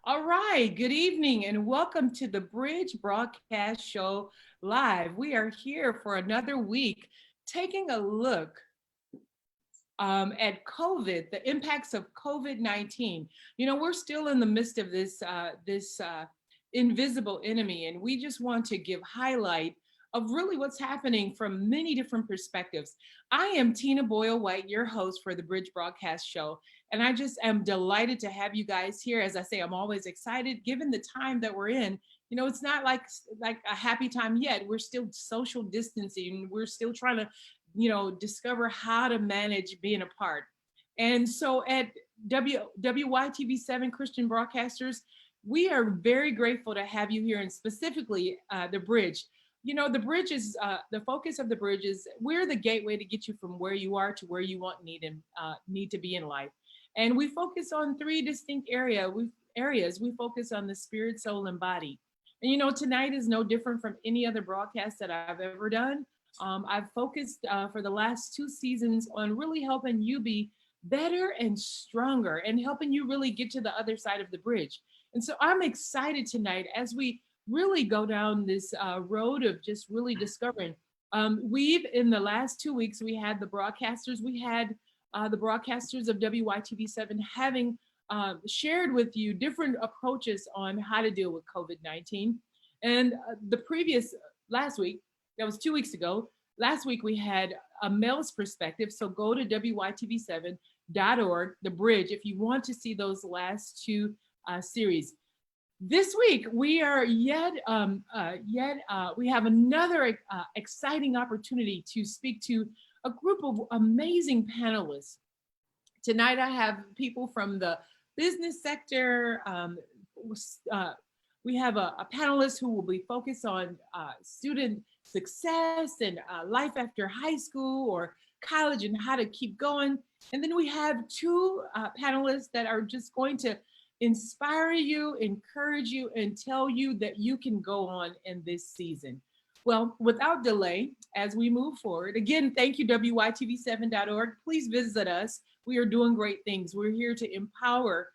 All right, good evening and welcome to the Bridge Broadcast Show Live. We are here for another week taking a look at COVID, the impacts of COVID-19. You know, we're still in the midst of this invisible enemy, and we just want to give highlight of really what's happening from many different perspectives. I am Tina Boyle White, your host for the Bridge Broadcast Show, and I just am delighted to have you guys here. As I say, I'm always excited given the time that we're in. You know, it's not like a happy time yet. We're still social distancing. We're still trying to discover how to manage being apart. And so at WYTV7 Christian Broadcasters, we are very grateful to have you here, and specifically the Bridge. You know, the Bridge is the focus of the Bridge is we're the gateway to get you from where you are to where you want need to be in life. And we focus on three distinct areas. We focus on the spirit, soul, and body. And you know, tonight is no different from any other broadcast that I've ever done. I've focused for the last 2 seasons on really helping you be better and stronger and helping you really get to the other side of the bridge. And so I'm excited tonight as we really go down this road of just really discovering. In the last 2 weeks, we had the broadcasters of WYTV7 having shared with you different approaches on how to deal with COVID-19. And last week, that was 2 weeks ago. Last week, we had a male's perspective. So go to WYTV7.org, the bridge, if you want to see those last two series. This week, we are we have another exciting opportunity to speak to a group of amazing panelists. Tonight, I have people from the business sector. We have a panelist who will be focused on student success and life after high school or college and how to keep going. And then we have two panelists that are just going to inspire you, encourage you, and tell you that you can go on in this season. Well, without delay, as we move forward, again, thank you, WYTV7.org. Please visit us. We are doing great things. We're here to empower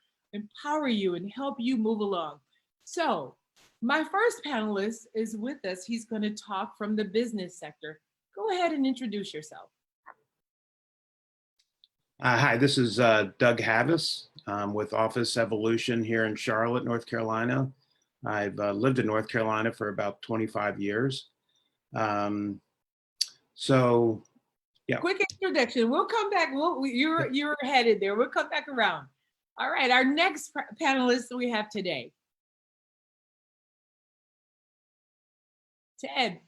you and help you move along. So my first panelist is with us. He's going to talk from the business sector. Go ahead and introduce yourself. Hi, this is Doug Havis with Office Evolution here in Charlotte, North Carolina. I've lived in North Carolina for about 25 years. So, yeah. Quick introduction. We'll come back. You're headed there. We'll come back around. All right. Our next panelist we have today. Ted,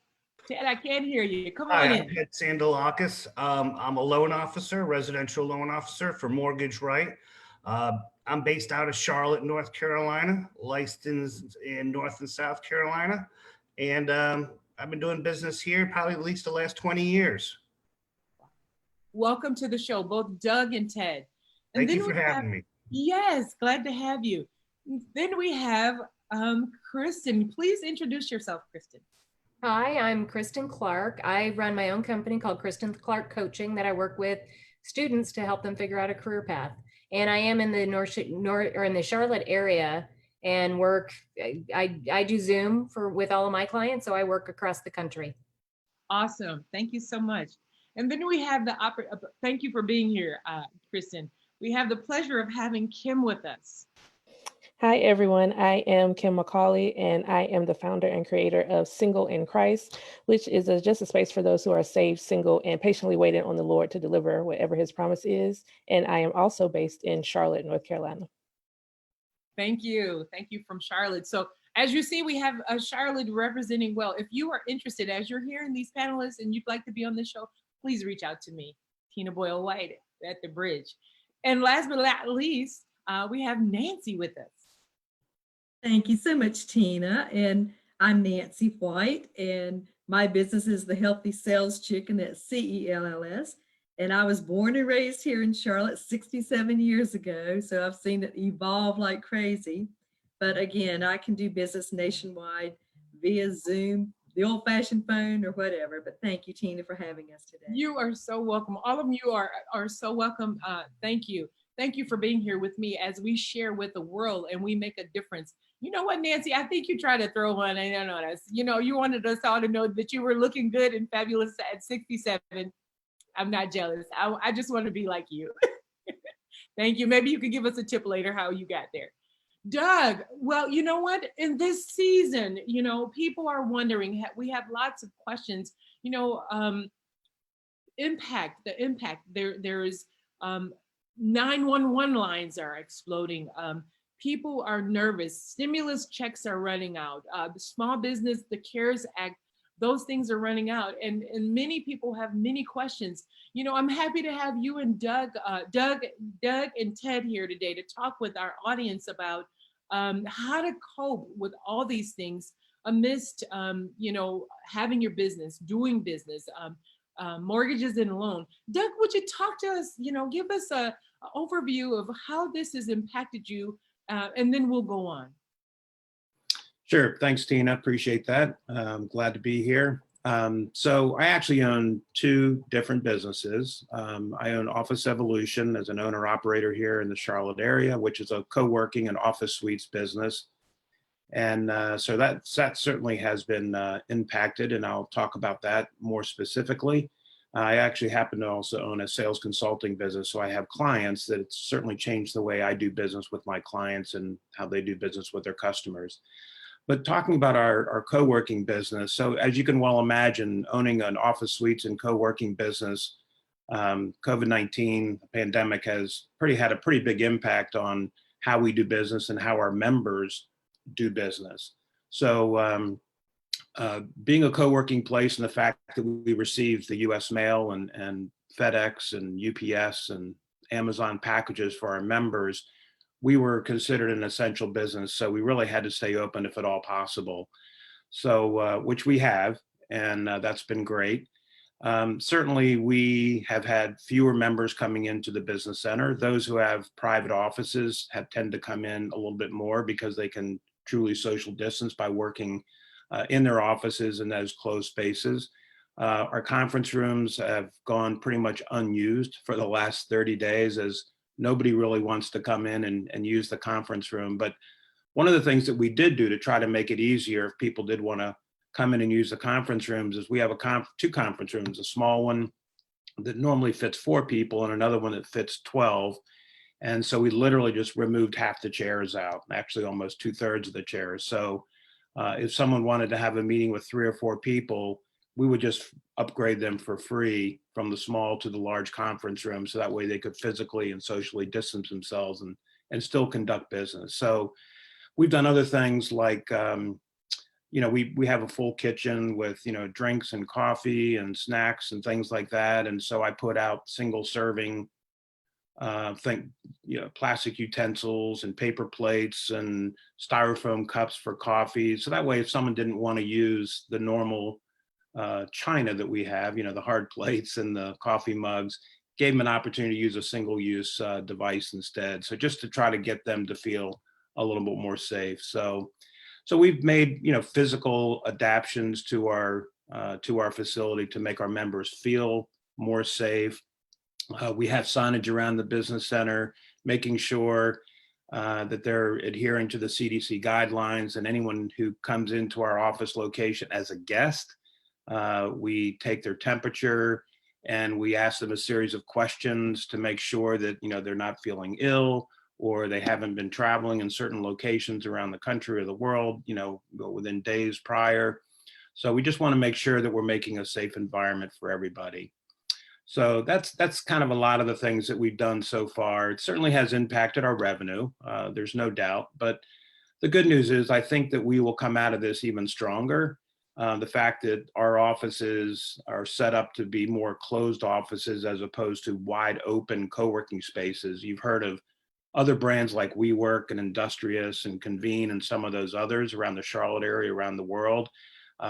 I can't hear you. Come on in. I'm Ted Sandalakis. I'm a loan officer, residential loan officer for Mortgage Right. I'm based out of Charlotte, North Carolina, licensed in North and South Carolina. And I've been doing business here probably at least the last 20 years. Welcome to the show, both Doug and Ted. Thank you for having me. Yes, glad to have you. Then we have Kristen. Please introduce yourself, Kristen. Hi, I'm Kristen Clark. I run my own company called Kristen Clark Coaching that I work with students to help them figure out a career path. And I am in the in the Charlotte area and work. I do Zoom with all of my clients, so I work across the country. Awesome, thank you so much. And then we have thank you for being here, Kristen. We have the pleasure of having Kim with us. Hi, everyone. I am Kim McCauley, and I am the founder and creator of Single in Christ, which is just a space for those who are saved, single, and patiently waiting on the Lord to deliver whatever his promise is. And I am also based in Charlotte, North Carolina. Thank you. Thank you from Charlotte. So as you see, we have Charlotte representing well. If you are interested, as you're hearing these panelists and you'd like to be on this show, please reach out to me, Tina Boyle White at the Bridge. And last but not least, we have Nancy with us. Thank you so much, Tina. And I'm Nancy White, and my business is the Healthy Sales Chicken, that's CELLS. And I was born and raised here in Charlotte 67 years ago, so I've seen it evolve like crazy. But again, I can do business nationwide via Zoom, the old-fashioned phone, or whatever. But thank you, Tina, for having us today. You are so welcome. All of you are so welcome. Thank you. Thank you for being here with me as we share with the world and we make a difference. You know what, Nancy? I think you tried to throw one in on us. You know, you wanted us all to know that you were looking good and fabulous at 67. I'm not jealous. I just want to be like you. Thank you. Maybe you could give us a tip later how you got there. Doug, well, you know what? In this season, you know, people are wondering, we have lots of questions, you know, the impact. There's 911 lines are exploding. People are nervous. Stimulus checks are running out. The small business, the CARES Act, those things are running out. And many people have many questions. You know, I'm happy to have you and Doug and Ted here today to talk with our audience about how to cope with all these things amidst, you know, having your business, doing business, mortgages and loan. Doug, would you talk to us, you know, give us a overview of how this has impacted you, and then we'll go on. Sure. Thanks, Tina. Appreciate that. Glad to be here. So I actually own two different businesses. I own Office Evolution as an owner operator here in the Charlotte area, which is a co-working and office suites business. And so that certainly has been impacted, and I'll talk about that more specifically. I actually happen to also own a sales consulting business, so I have clients that it's certainly changed the way I do business with my clients and how they do business with their customers. But talking about our co-working business, so as you can well imagine, owning an office suites and co-working business, COVID-19 pandemic has had a pretty big impact on how we do business and how our members do business. So being a co-working place and the fact that we receive the US mail and FedEx and UPS and Amazon packages for our members, we were considered an essential business. So we really had to stay open if at all possible. So, which we have, and that's been great. Certainly we have had fewer members coming into the business center. Those who have private offices tend to come in a little bit more because they can truly social distance by working in their offices in those closed spaces. Our conference rooms have gone pretty much unused for the last 30 days as nobody really wants to come in and use the conference room. But one of the things that we did do to try to make it easier if people did want to come in and use the conference rooms is we have two conference rooms, a small one that normally fits 4 people and another one that fits 12. And so we literally just removed half the chairs out, actually almost 2/3 of the chairs. So if someone wanted to have a meeting with 3 or 4 people, we would just upgrade them for free from the small to the large conference room. So that way they could physically and socially distance themselves and still conduct business. So we've done other things like, you know, we have a full kitchen with, you know, drinks and coffee and snacks and things like that. And so I put out single serving plastic utensils and paper plates and styrofoam cups for coffee. So that way, if someone didn't want to use the normal china that we have, you know, the hard plates and the coffee mugs, gave them an opportunity to use a single use device instead. So just to try to get them to feel a little bit more safe. So we've made, you know, physical adaptations to our facility to make our members feel more safe. We have signage around the business center, making sure that they're adhering to the CDC guidelines, and anyone who comes into our office location as a guest, we take their temperature and we ask them a series of questions to make sure that, you know, they're not feeling ill or they haven't been traveling in certain locations around the country or the world, you know, within days prior. So we just want to make sure that we're making a safe environment for everybody. So that's kind of a lot of the things that we've done so far. It certainly has impacted our revenue. There's no doubt. But the good news is I think that we will come out of this even stronger. The fact that our offices are set up to be more closed offices as opposed to wide open co-working spaces. You've heard of other brands like WeWork and Industrious and Convene and some of those others around the Charlotte area, around the world.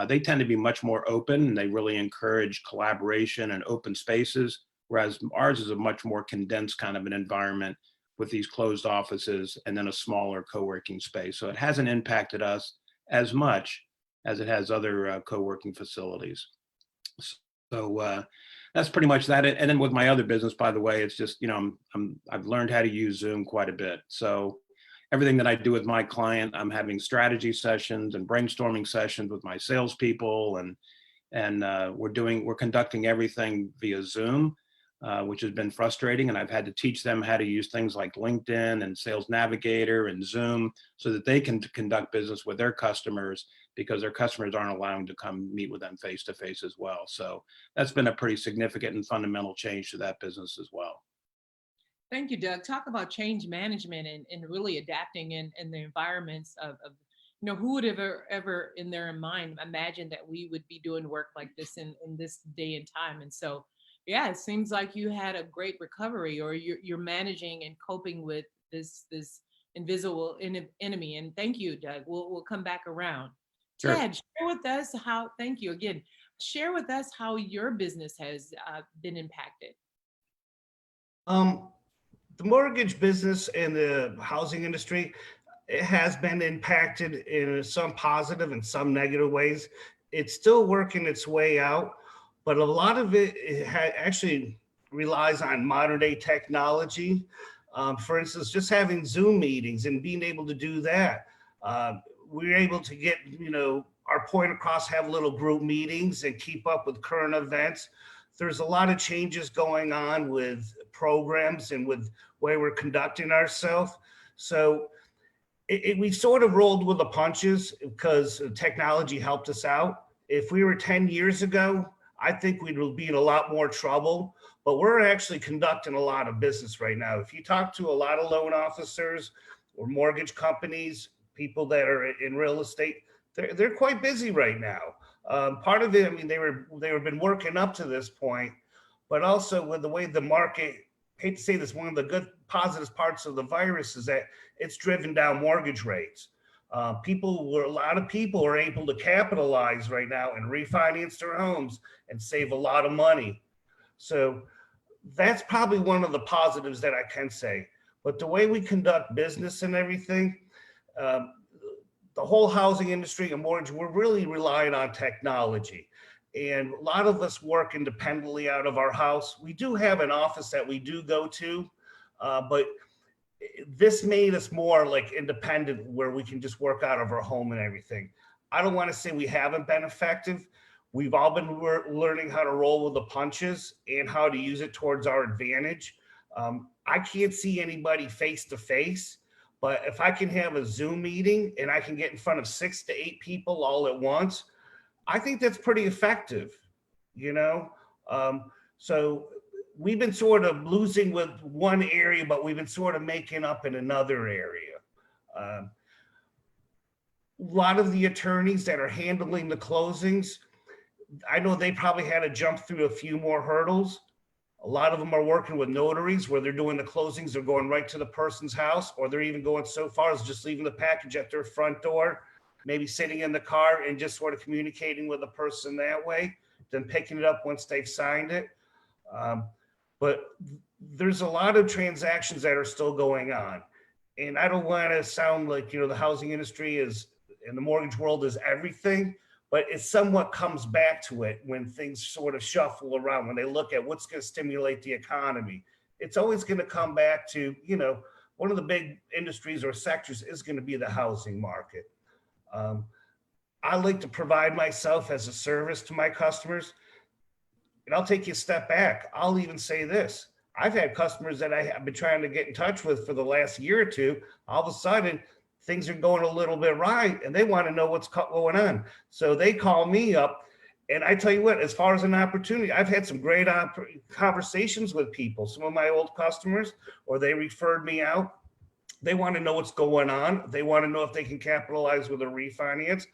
They tend to be much more open and they really encourage collaboration and open spaces, whereas ours is a much more condensed kind of an environment with these closed offices and then a smaller co-working space. So it hasn't impacted us as much as it has other co-working facilities. So that's pretty much that. And then with my other business, by the way, it's just, I've learned how to use Zoom quite a bit. So everything that I do with my client, I'm having strategy sessions and brainstorming sessions with my salespeople, and we're conducting everything via Zoom, which has been frustrating. And I've had to teach them how to use things like LinkedIn and Sales Navigator and Zoom so that they can conduct business with their customers, because their customers aren't allowing to come meet with them face to face as well. So that's been a pretty significant and fundamental change to that business as well. Thank you, Doug. Talk about change management and really adapting in the environments of who would have ever in their mind imagined that we would be doing work like this in this day and time. And so, yeah, it seems like you had a great recovery, or you're managing and coping with this invisible enemy. And thank you, Doug. We'll come back around. Sure. Ted, share with us how. Thank you again. Share with us how your business has been impacted. The mortgage business and the housing industry, it has been impacted in some positive and some negative ways. It's still working its way out, but a lot of it actually relies on modern day technology. For instance, just having Zoom meetings and being able to do that. We're able to get, our point across, have little group meetings and keep up with current events. There's a lot of changes going on with programs and with way we're conducting ourselves. So we sort of rolled with the punches because technology helped us out. If we were 10 years ago, I think we'd be in a lot more trouble, but we're actually conducting a lot of business right now. If you talk to a lot of loan officers or mortgage companies, people that are in real estate, they're quite busy right now. Part of it, I mean, they've been working up to this point, but also with the way the market, I hate to say this, one of the good positive parts of the virus is that it's driven down mortgage rates. A lot of people are able to capitalize right now and refinance their homes and save a lot of money. So that's probably one of the positives that I can say. But the way we conduct business and everything, the whole housing industry and mortgage, we're really relying on technology. And a lot of us work independently out of our house. We do have an office that we do go to, but this made us more like independent, where we can just work out of our home and everything. I don't want to say we haven't been effective. We've all been learning how to roll with the punches and how to use it towards our advantage. I can't see anybody face to face, but if I can have a Zoom meeting and I can get in front of 6 to 8 people all at once, I think that's pretty effective, So we've been sort of losing with one area, but we've been sort of making up in another area. A lot of the attorneys that are handling the closings, I know they probably had to jump through a few more hurdles. A lot of them are working with notaries where they're doing the closings. They're going right to the person's house, or they're even going so far as just leaving the package at their front door, maybe sitting in the car and just sort of communicating with the person that way, then picking it up once they've signed it. But there's a lot of transactions that are still going on. And I don't want to sound like, the housing industry is, and the mortgage world is everything, but it somewhat comes back to it when things sort of shuffle around, when they look at what's going to stimulate the economy. It's always going to come back to, one of the big industries or sectors is going to be the housing market. I like to provide myself as a service to my customers. And I'll take you a step back. I'll even say this. I've had customers that I have been trying to get in touch with for the last year or two. All of a sudden, things are going a little bit right, and they want to know what's going on. So they call me up, and I tell you what, as far as an opportunity, I've had some great conversations with people, some of my old customers, or they referred me out. They want to know what's going on. They want to know if they can capitalize with a refinance.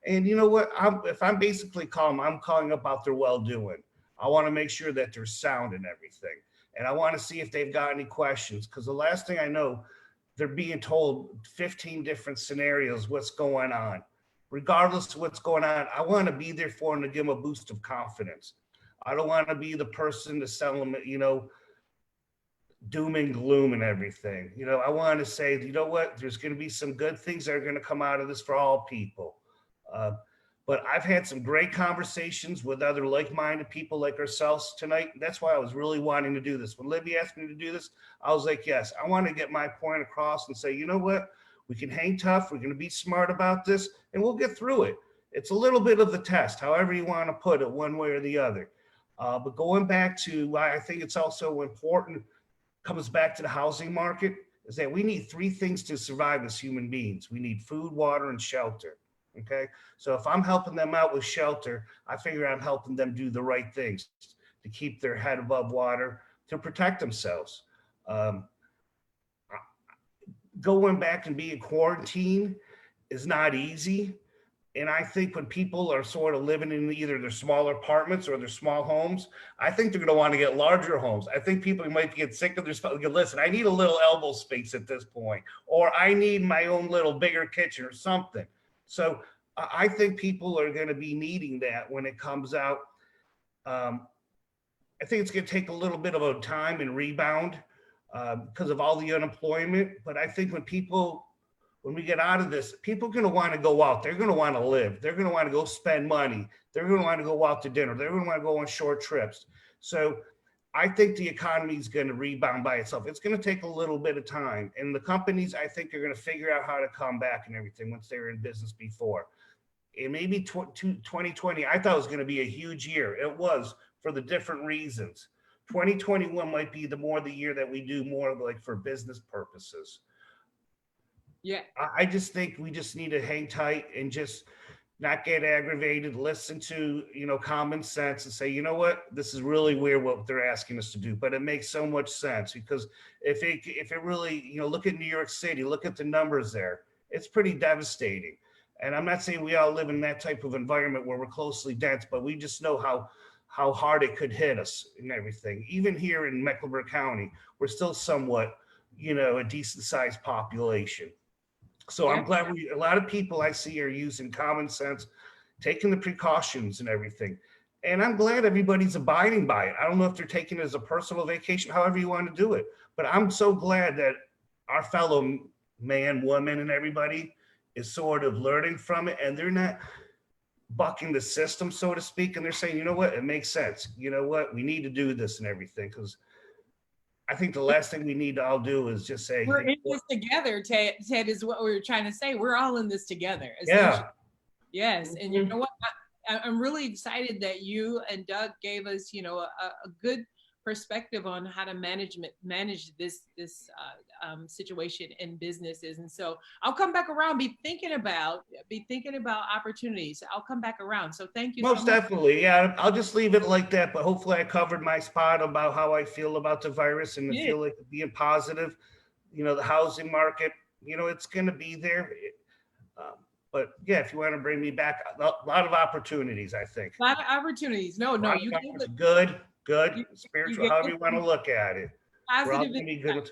And you know what? If I'm basically calling, I'm calling about their well-doing. I want to make sure that they're sound and everything. And I want to see if they've got any questions, because the last thing I know, they're being told 15 different scenarios, what's going on. Regardless of what's going on, I want to be there for them to give them a boost of confidence. I don't want to be the person to sell them, doom and gloom and everything. I want to say, you know what, there's going to be some good things that are going to come out of this for all people. But I've had some great conversations with other like-minded people like ourselves tonight. That's why I was really wanting to do this. When Libby asked me to do this, I was like, yes, I want to get my point across and say, you know what? We can hang tough. We're going to be smart about this, and we'll get through it. It's a little bit of the test, however you want to put it, one way or the other. But going back to why I think it's also important, comes back to the housing market, is that we need three things to survive as human beings. We need food, water, and shelter. Okay. So if I'm helping them out with shelter, I figure I'm helping them do the right things to keep their head above water, to protect themselves. Going back and being quarantined is not easy. And I think when people are sort of living in either their smaller apartments or their small homes, I think they're going to want to get larger homes. I think people might get sick of their stuff. Listen, I need a little elbow space at this point, or I need my own little bigger kitchen or something. So I think people are going to be needing that when it comes out. I think it's going to take a little bit of a time and rebound because of all the unemployment. But I think when we get out of this, people are going to want to go out. They're going to want to live. They're going to want to go spend money. They're going to want to go out to dinner. They're going to want to go on short trips. So I think the economy is going to rebound by itself. It's going to take a little bit of time. And the companies, I think, are going to figure out how to come back and everything once they were in business before. And maybe 2020, I thought it was going to be a huge year. It was, for the different reasons. 2021 might be the year that we do more like for business purposes. Yeah. I just think we just need to hang tight and just not get aggravated, listen to, common sense and say, you know what, this is really weird what they're asking us to do, but it makes so much sense because if it really, look at New York City, look at the numbers there, it's pretty devastating. And I'm not saying we all live in that type of environment where we're closely dense, but we just know how hard it could hit us and everything. Even here in Mecklenburg County, we're still somewhat, a decent sized population. So I'm glad a lot of people I see are using common sense, taking the precautions and everything. And I'm glad everybody's abiding by it. I don't know if they're taking it as a personal vacation, however you want to do it. But I'm so glad that our fellow man, woman, and everybody is sort of learning from it. And they're not bucking the system, so to speak. And they're saying, you know what, it makes sense. You know what, we need to do this and everything. Because I think the last thing we need to all do is just say, we're in this together, Ted, is what we were trying to say. We're all in this together. Yeah. Yes. And you know what? I'm really excited that you and Doug gave us, a good perspective on how to manage this situation in businesses. And so I'll come back around, be thinking about opportunities. I'll come back around. So thank you. Most definitely. Yeah, I'll just leave it like that. But hopefully I covered my spot about how I feel about the virus and I feel like being positive. The housing market, it's going to be there. But yeah, if you want to bring me back, a lot of opportunities, I think. A lot of opportunities. No, you gave it good, spiritual, however you want to look at it. Positive.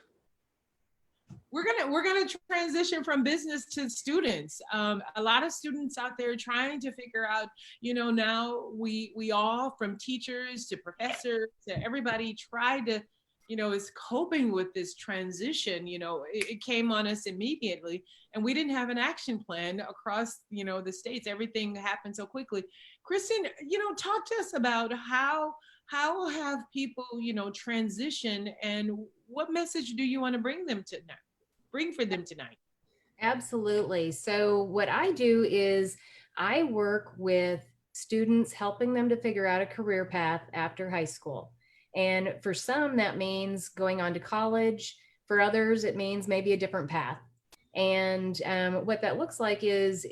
We're gonna transition from business to students. A lot of students out there trying to figure out, now we all, from teachers to professors to everybody, try to, is coping with this transition. It came on us immediately, and we didn't have an action plan across, the states. Everything happened so quickly. Kristen, talk to us about how have people, transition, and what message do you want to bring for them tonight? Absolutely. So what I do is I work with students, helping them to figure out a career path after high school. And for some, that means going on to college. For others, it means maybe a different path. And what that looks like is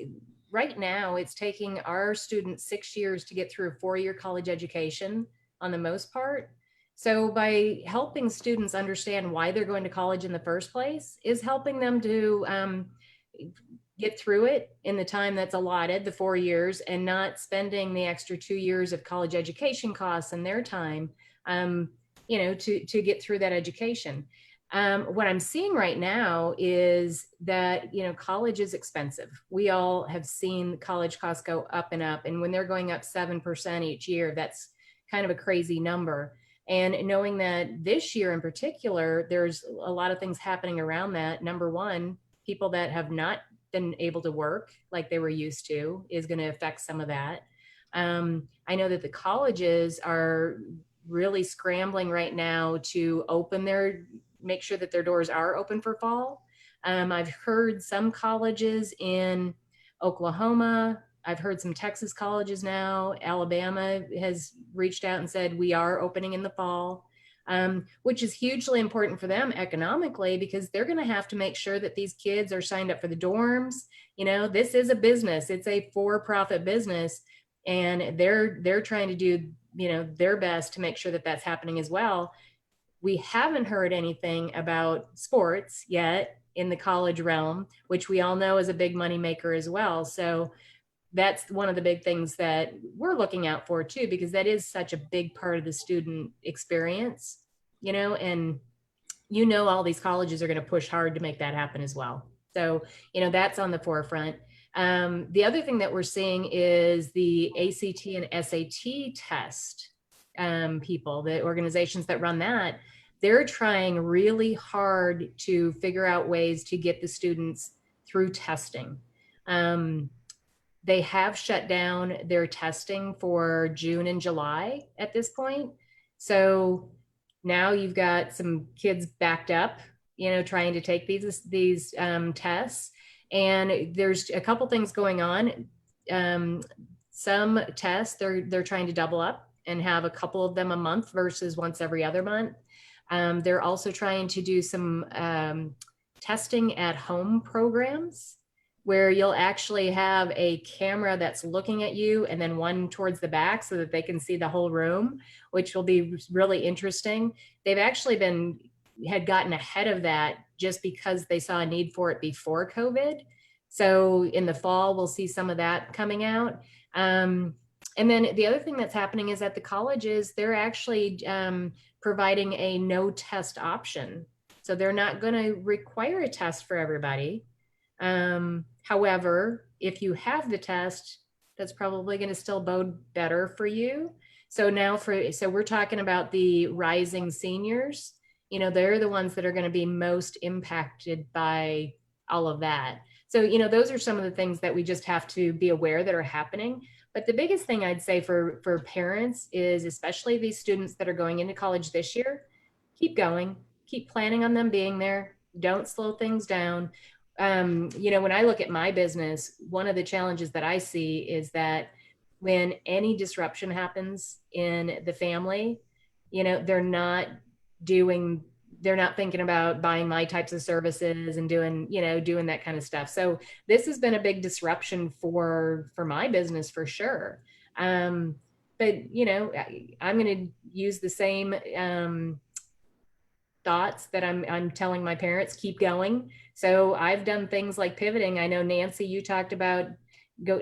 right now, it's taking our students 6 years to get through a 4-year college education on the most part. So by helping students understand why they're going to college in the first place is helping them to get through it in the time that's allotted, the 4 years, and not spending the extra 2 years of college education costs and their time, to get through that education. What I'm seeing right now is that, college is expensive. We all have seen college costs go up and up. And when they're going up 7% each year, that's kind of a crazy number. And knowing that this year in particular, there's a lot of things happening around that. Number one, people that have not been able to work like they were used to is going to affect some of that. I know that the colleges are really scrambling right now to make sure that their doors are open for fall. I've heard some colleges in Oklahoma, I've heard some Texas colleges now, Alabama has reached out and said, we are opening in the fall, which is hugely important for them economically, because they're going to have to make sure that these kids are signed up for the dorms. You know, this is a business, it's a for-profit business, and they're trying to do, you know, their best to make sure that that's happening as well. We haven't heard anything about sports yet in the college realm, which we all know is a big money maker as well. So that's one of the big things that we're looking out for too, because that is such a big part of the student experience, you know, and you know, all these colleges are going to push hard to make that happen as well. So, you know, that's on the forefront. The other thing that we're seeing is the ACT and SAT test people, the organizations that run that, they're trying really hard to figure out ways to get the students through testing. They have shut down their testing for June and July at this point. So now you've got some kids backed up, you know, trying to take these tests. And there's a couple things going on. Some tests, they're trying to double up and have a couple of them a month versus once every other month. They're also trying to do some testing at home programs where you'll actually have a camera that's looking at you and then one towards the back so that they can see the whole room, which will be really interesting. They've actually had gotten ahead of that just because they saw a need for it before COVID. So in the fall, we'll see some of that coming out. And then the other thing that's happening is at the colleges, they're actually providing a no test option. So they're not going to require a test for everybody. However, if you have the test, that's probably going to still bode better for you. So now so we're talking about the rising seniors, you know, they're the ones that are going to be most impacted by all of that. So, you know, those are some of the things that we just have to be aware that are happening. But the biggest thing I'd say for parents is, especially these students that are going into college this year, keep going, keep planning on them being there. Don't slow things down. You know, when I look at my business, one of the challenges that I see is that when any disruption happens in the family, you know, they're not thinking about buying my types of services and doing that kind of stuff. So this has been a big disruption for my business for sure. But, you know, I'm going to use the same thoughts that I'm telling my parents, keep going. So I've done things like pivoting. I know, Nancy, you talked about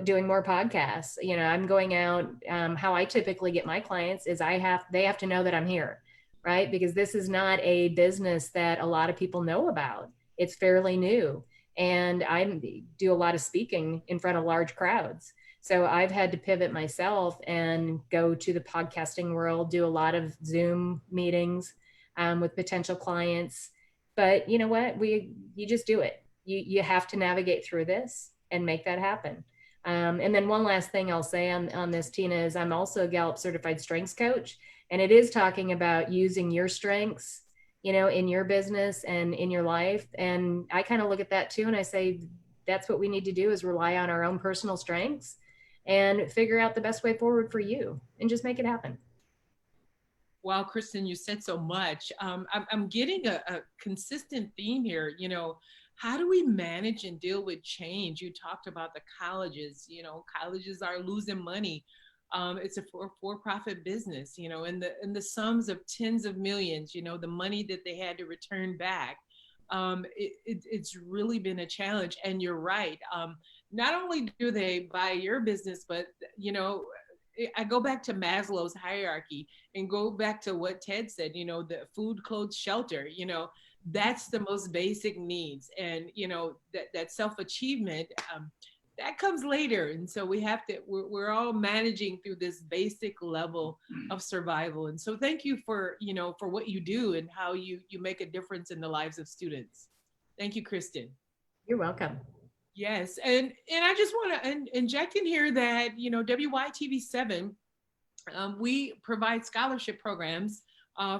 doing more podcasts. You know, I'm going out, how I typically get my clients is they have to know that I'm here, right? Because this is not a business that a lot of people know about. It's fairly new. And I do a lot of speaking in front of large crowds. So I've had to pivot myself and go to the podcasting world, do a lot of Zoom meetings with potential clients. But you know what? You just do it. You have to navigate through this and make that happen. And then one last thing I'll say on this, Tina, is I'm also a Gallup certified strengths coach. And it is talking about using your strengths, you know, in your business and in your life. And I kind of look at that too. And I say, that's what we need to do, is rely on our own personal strengths and figure out the best way forward for you and just make it happen. Wow, Kristen, you said so much. I'm getting a consistent theme here. You know, how do we manage and deal with change? You talked about the colleges. You know, colleges are losing money. It's a for-profit business. You know, in the sums of tens of millions. You know, the money that they had to return back. It's really been a challenge. And you're right. Not only do they buy your business, but you know, I go back to Maslow's hierarchy and go back to what Ted said, you know, the food, clothes, shelter, you know, that's the most basic needs. And, you know, that self-achievement, that comes later. And so we're all managing through this basic level of survival. And so thank you for, you know, for what you do and how you make a difference in the lives of students. Thank you, Kristen. You're welcome. Yes, and I just want to inject in here that WYTV7, we provide scholarship programs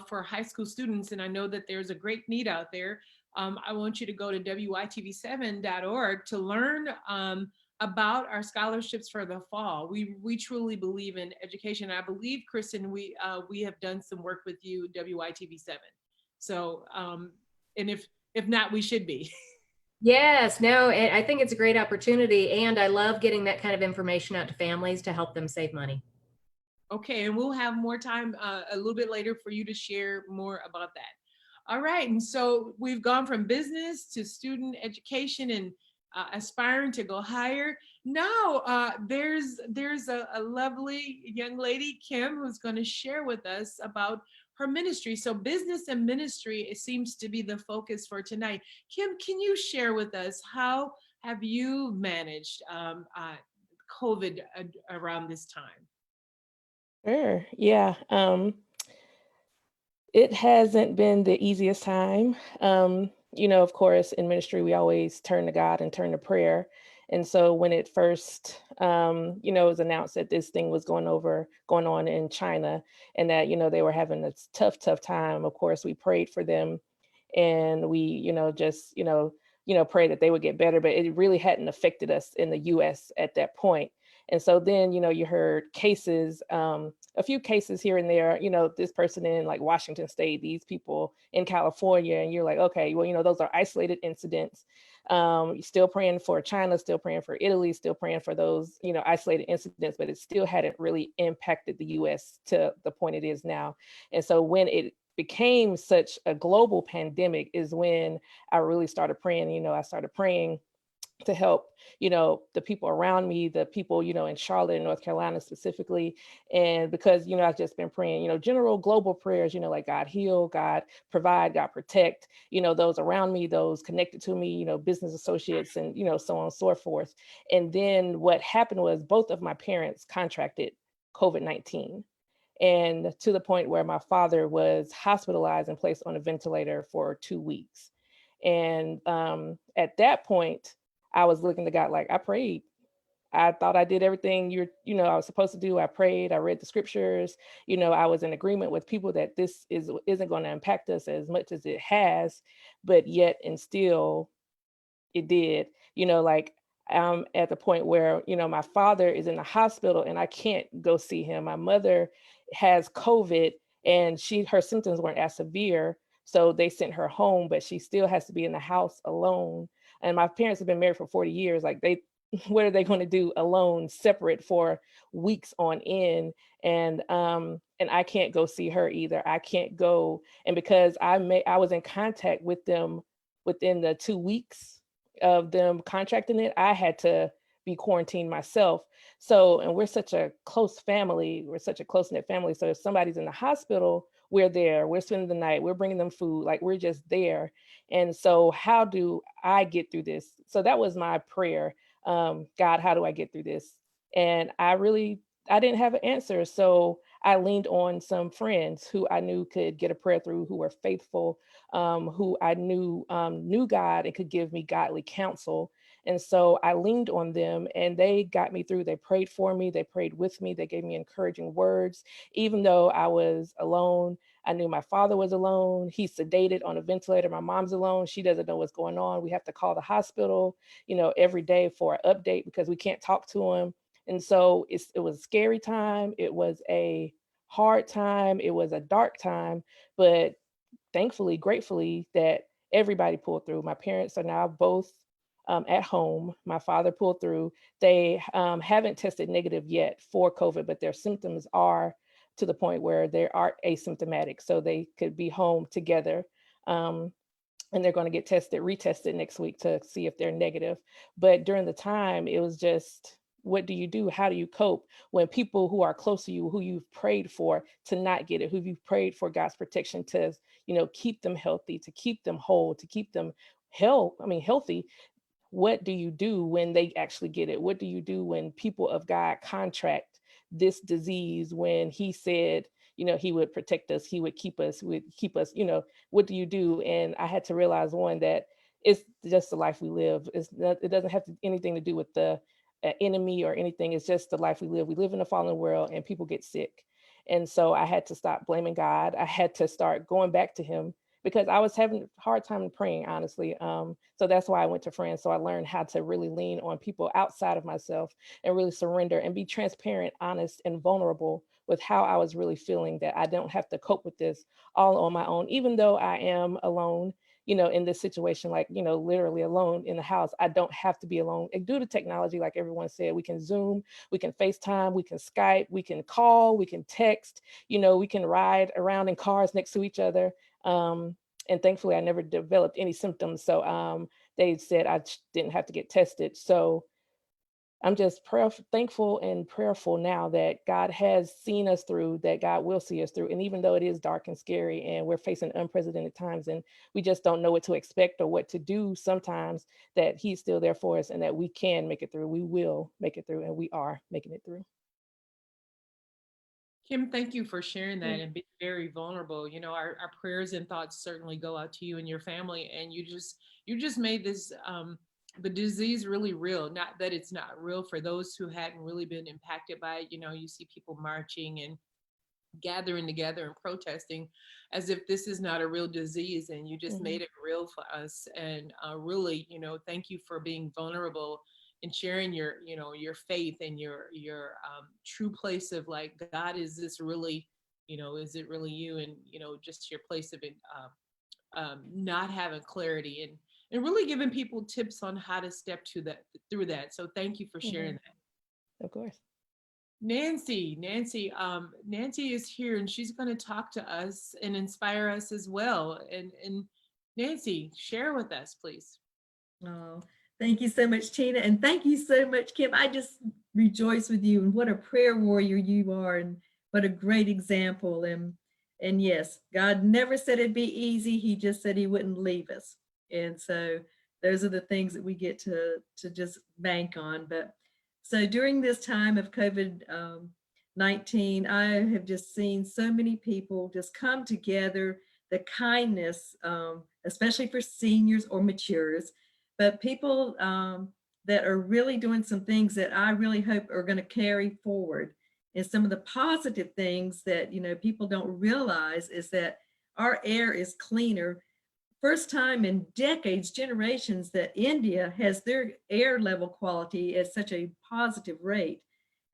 for high school students, and I know that there's a great need out there. I want you to go to wytv7.org to learn about our scholarships for the fall. We truly believe in education. I believe, Kristen, we have done some work with you, WYTV7. So, and if not, we should be. Yes, no, I think it's a great opportunity. And I love getting that kind of information out to families to help them save money. Okay, and we'll have more time a little bit later for you to share more about that. All right, and so we've gone from business to student education and aspiring to go higher. Now there's a lovely young lady, Kim, who's going to share with us about her ministry. So business and ministry, it seems to be the focus for tonight. Kim, can you share with us how have you managed COVID around this time? Sure. Yeah. It hasn't been the easiest time. Of course, in ministry, we always turn to God and turn to prayer. And so when it first, it was announced that this thing was going on in China and that, they were having a tough time. Of course, we prayed for them and we, just, pray that they would get better, but it really hadn't affected us in the US at that point. And so then, you heard cases, a few cases here and there, this person in like Washington State, these people in California, and you're like, okay, well, those are isolated incidents. Still praying for China, still praying for Italy, still praying for those, isolated incidents, but it still hadn't really impacted the US to the point it is now. And so when it became such a global pandemic is when I really started praying. I started praying to help, the people around me, the people, in Charlotte and North Carolina specifically. And because, I've just been praying, general global prayers, like God heal, God provide, God protect, those around me, those connected to me, business associates and, so on and so forth. And then what happened was both of my parents contracted COVID-19. And to the point where my father was hospitalized and placed on a ventilator for 2 weeks. And at that point, I was looking to God like, I prayed. I thought I did everything I was supposed to do. I prayed, I read the scriptures, I was in agreement with people that this isn't going to impact us as much as it has, but yet and still it did. Like I'm at the point where, my father is in the hospital and I can't go see him. My mother has COVID and her symptoms weren't as severe. So they sent her home, but she still has to be in the house alone. And my parents have been married for 40 years. Like what are they going to do alone, separate for weeks on end? And I can't go see her either. I can't go. And because I was in contact with them within the 2 weeks of them contracting it, I had to be quarantined myself. So, and we're such a close family, we're such a close-knit family. So if somebody's in the hospital, we're there, we're spending the night, we're bringing them food, like we're just there. And so how do I get through this? So that was my prayer. God, how do I get through this? And I didn't have an answer. So I leaned on some friends who I knew could get a prayer through, who were faithful, who I knew God and could give me godly counsel. And so I leaned on them and they got me through. They prayed for me. They prayed with me. They gave me encouraging words. Even though I was alone, I knew my father was alone. He's sedated on a ventilator. My mom's alone. She doesn't know what's going on. We have to call the hospital, every day for an update because we can't talk to him. And so it was a scary time. It was a hard time. It was a dark time, but thankfully, gratefully that everybody pulled through. My parents are now both at home. My father pulled through. They haven't tested negative yet for COVID, but their symptoms are to the point where they are asymptomatic. So they could be home together. And they're going to get retested next week to see if they're negative. But during the time, it was just, what do you do? How do you cope when people who are close to you, who you've prayed for to not get it, who you've prayed for God's protection to, keep them healthy, to keep them whole, to keep them healthy? What do you do when they actually get it? What do you do when people of God contract this disease when he said, he would protect us, he would keep us, what do you do? And I had to realize, one, that it's just the life we live. It doesn't have anything to do with the enemy or anything. It's just the life we live. We live in a fallen world and people get sick. And so I had to stop blaming God. I had to start going back to him because I was having a hard time praying, honestly. So that's why I went to friends. So I learned how to really lean on people outside of myself and really surrender and be transparent, honest, and vulnerable with how I was really feeling, that I don't have to cope with this all on my own, even though I am alone, in this situation, like, literally alone in the house. I don't have to be alone. And due to technology, like everyone said, we can Zoom, we can FaceTime, we can Skype, we can call, we can text, we can ride around in cars next to each other. And thankfully, I never developed any symptoms. So they said I didn't have to get tested. So I'm just thankful and prayerful now that God has seen us through, that God will see us through. And even though it is dark and scary and we're facing unprecedented times and we just don't know what to expect or what to do sometimes, that he's still there for us and that we can make it through. We will make it through, and we are making it through. Kim, thank you for sharing that and being very vulnerable. Our prayers and thoughts certainly go out to you and your family. And you just made this the disease really real. Not that it's not real for those who hadn't really been impacted by it. You see people marching and gathering together and protesting as if this is not a real disease, and you just made it real for us. And really, thank you for being vulnerable and sharing your faith and your true place of like, God, is this really, is it really you? And just your place of it, not having clarity and really giving people tips on how to step through that. So thank you for sharing that. Of course. Nancy is here, and she's going to talk to us and inspire us as well. And Nancy, share with us, please. Oh, thank you so much, Tina. And thank you so much, Kim. I just rejoice with you, and what a prayer warrior you are, and what a great example. And yes, God never said it'd be easy. He just said he wouldn't leave us. And so those are the things that we get to just bank on. But so during this time of COVID-19, I have just seen so many people just come together, the kindness, especially for seniors or matures, but people that are really doing some things that I really hope are going to carry forward. And some of the positive things that, people don't realize is that our air is cleaner. First time in decades, generations, that India has their air level quality at such a positive rate.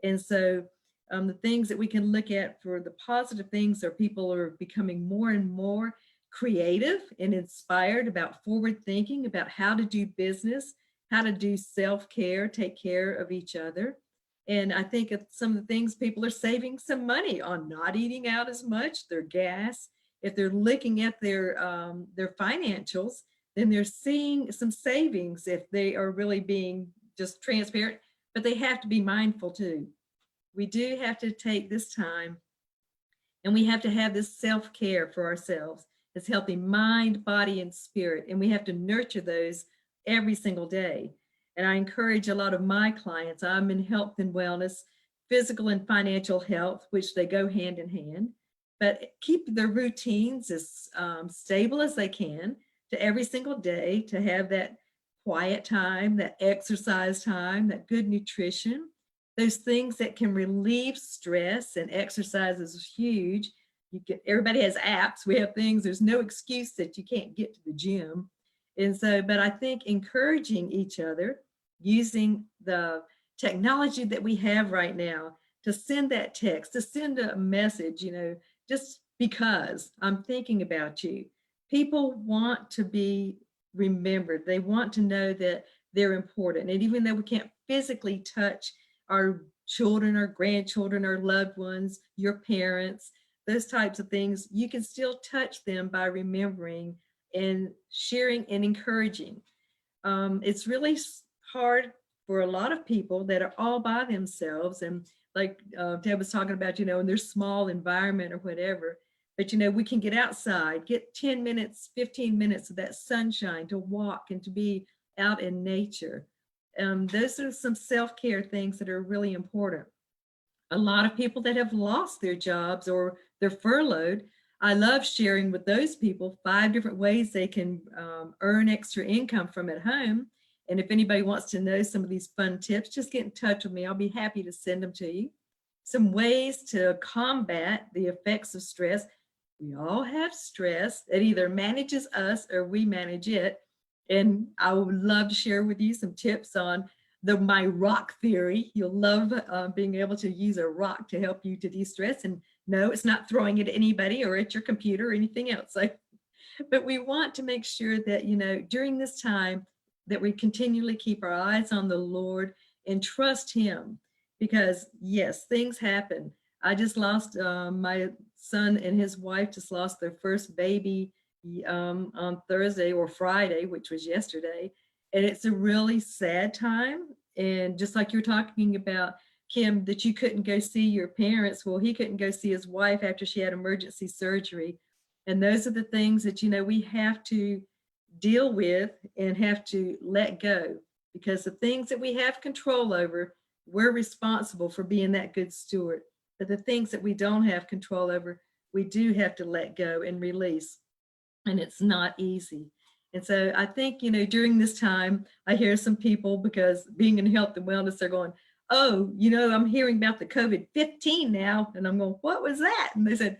And so the things that we can look at for the positive things are people are becoming more and more creative and inspired about forward thinking, about how to do business, how to do self-care, take care of each other. And I think some of the things, people are saving some money on not eating out as much, their gas. If they're looking at their financials, then they're seeing some savings if they are really being just transparent, but they have to be mindful too. We do have to take this time, and we have to have this self-care for ourselves. It's healthy mind, body, and spirit. And we have to nurture those every single day. And I encourage a lot of my clients, I'm in health and wellness, physical and financial health, which they go hand in hand, but keep their routines as stable as they can to every single day, to have that quiet time, that exercise time, that good nutrition, those things that can relieve stress. And exercise is huge. Everybody has apps. We have things. There's no excuse that you can't get to the gym. And so, but I think encouraging each other, using the technology that we have right now to send that text, to send a message, just because I'm thinking about you. People want to be remembered. They want to know that they're important. And even though we can't physically touch our children, our grandchildren, our loved ones, your parents, those types of things, you can still touch them by remembering and sharing and encouraging. It's really hard for a lot of people that are all by themselves. And like Deb was talking about, in their small environment or whatever, but, we can get outside, get 10 minutes, 15 minutes of that sunshine to walk and to be out in nature. Those are some self-care things that are really important. A lot of people that have lost their jobs or they're furloughed, I love sharing with those people 5 different ways they can earn extra income from at home. And if anybody wants to know some of these fun tips, just get in touch with me. I'll be happy to send them to you. Some ways to combat the effects of stress. We all have stress. It either manages us or we manage it. And I would love to share with you some tips on my rock theory. You'll love being able to use a rock to help you to de-stress. And no, it's not throwing it at anybody or at your computer or anything else. But we want to make sure that, during this time that we continually keep our eyes on the Lord and trust him, because yes, things happen. I just lost my son and his wife just lost their first baby on Thursday or Friday, which was yesterday. And it's a really sad time. And just like you're talking about, Kim, that you couldn't go see your parents. Well, he couldn't go see his wife after she had emergency surgery. And those are the things that, we have to deal with and have to let go, because the things that we have control over, we're responsible for being that good steward. But the things that we don't have control over, we do have to let go and release. And it's not easy. And so I think, during this time, I hear some people, because being in health and wellness, they're going, oh, I'm hearing about the COVID-15 now. And I'm going, what was that? And they said,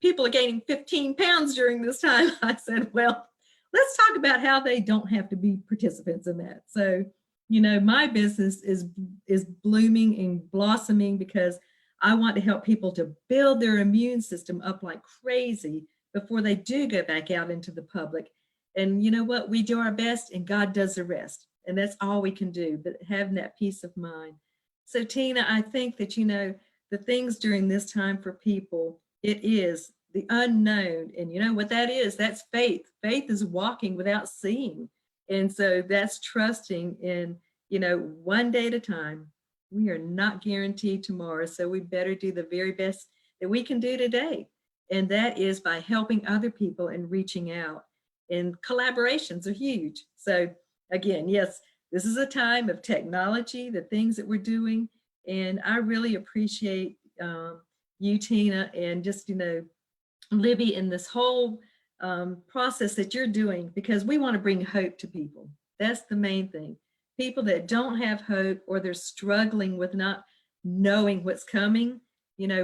people are gaining 15 pounds during this time. I said, well, let's talk about how they don't have to be participants in that. So, my business is blooming and blossoming because I want to help people to build their immune system up like crazy before they do go back out into the public. And you know what? We do our best and God does the rest. And that's all we can do, but having that peace of mind. So Tina, I think that, the things during this time for people, it is the unknown. And you know what that is? That's faith. Faith is walking without seeing. And so that's trusting in, one day at a time. We are not guaranteed tomorrow. So we better do the very best that we can do today. And that is by helping other people and reaching out. And collaborations are huge. So again, yes, this is a time of technology, the things that we're doing. And I really appreciate you, Tina, and just, Libby, in this whole process that you're doing, because we want to bring hope to people. That's the main thing. People that don't have hope, or they're struggling with not knowing what's coming,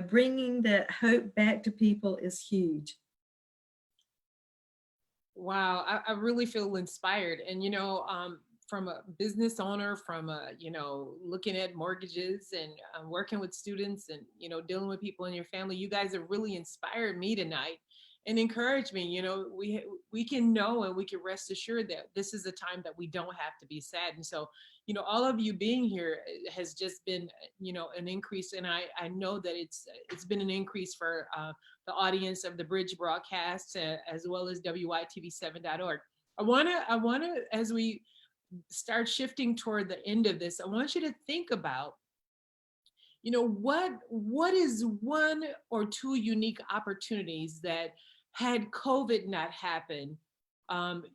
bringing that hope back to people is huge. Wow, I really feel inspired. And, from a business owner, from looking at mortgages and working with students and, dealing with people in your family, you guys have really inspired me tonight and encouraged me. We can know and we can rest assured that this is a time that we don't have to be sad. And so, all of you being here has just been, an increase. And I know that it's been an increase for the audience of the Bridge broadcast, as well as WYTV7.org. I want to, as we start shifting toward the end of this, I want you to think about, what is 1 or 2 unique opportunities that, had COVID not happened,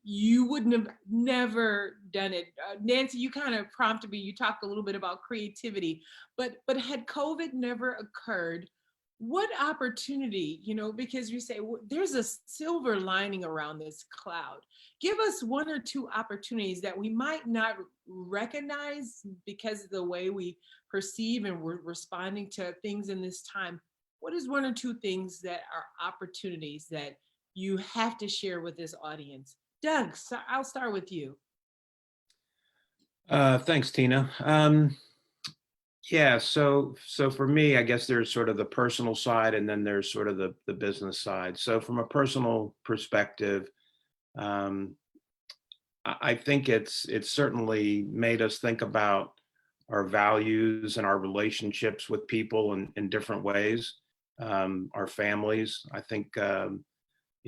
you wouldn't have never done it. Nancy, you kind of prompted me. You talked a little bit about creativity, but had COVID never occurred, what opportunity, because you say there's a silver lining around this cloud. Give us 1 or 2 opportunities that we might not recognize because of the way we perceive and we're responding to things in this time. What is 1 or 2 things that are opportunities that you have to share with this audience? Doug, so I'll start with you. Thanks, Tina. Yeah, so for me, I guess there's sort of the personal side, and then there's sort of the business side. So from a personal perspective, I think it's certainly made us think about our values and our relationships with people in different ways. Our families, I think,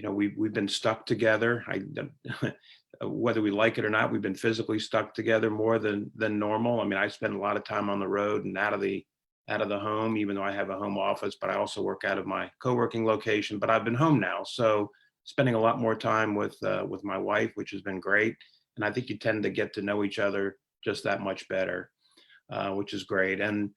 we've been stuck together. Whether we like it or not, we've been physically stuck together more than normal. I mean, I spend a lot of time on the road and out of the home, even though I have a home office, but I also work out of my co-working location. But I've been home now, so spending a lot more time with my wife, which has been great. And I think you tend to get to know each other just that much better, which is great. And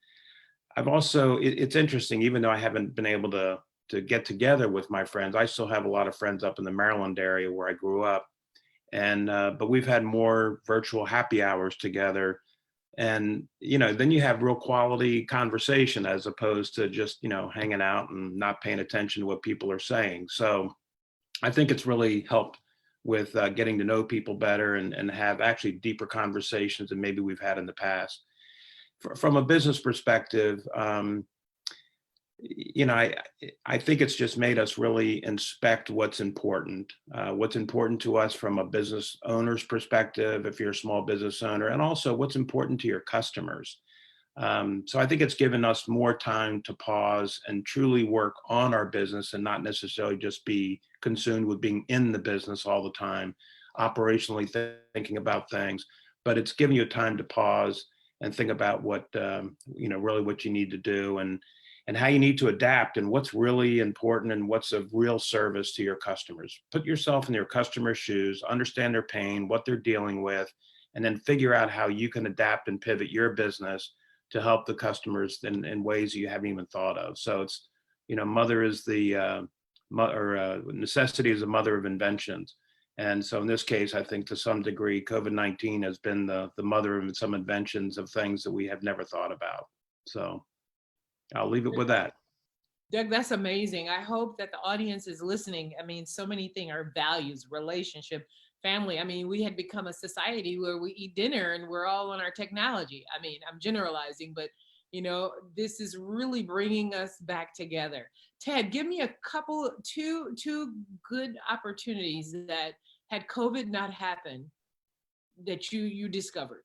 I've also, it's interesting, even though I haven't been able to get together with my friends. I still have a lot of friends up in the Maryland area where I grew up, and but we've had more virtual happy hours together. And then you have real quality conversation as opposed to just hanging out and not paying attention to what people are saying. So I think it's really helped with getting to know people better and have actually deeper conversations than maybe we've had in the past. From a business perspective, I think it's just made us really inspect what's important to us from a business owner's perspective, if you're a small business owner, and also what's important to your customers. So I think it's given us more time to pause and truly work on our business and not necessarily just be consumed with being in the business all the time, operationally thinking about things, but it's giving you time to pause and think about what, really what you need to do and how you need to adapt and what's really important and what's of real service to your customers. Put yourself in your customer's shoes, understand their pain, what they're dealing with, and then figure out how you can adapt and pivot your business to help the customers in ways you haven't even thought of. So it's, mother is the necessity is the mother of inventions. And so in this case, I think to some degree, COVID-19 has been the mother of some inventions of things that we have never thought about. So I'll leave it with that. Doug, that's amazing. I hope that the audience is listening. I mean, so many things, our values, relationship, family. I mean, we had become a society where we eat dinner and we're all on our technology. I mean, I'm generalizing, but this is really bringing us back together. Ted, give me two good opportunities that had COVID not happened that you discovered.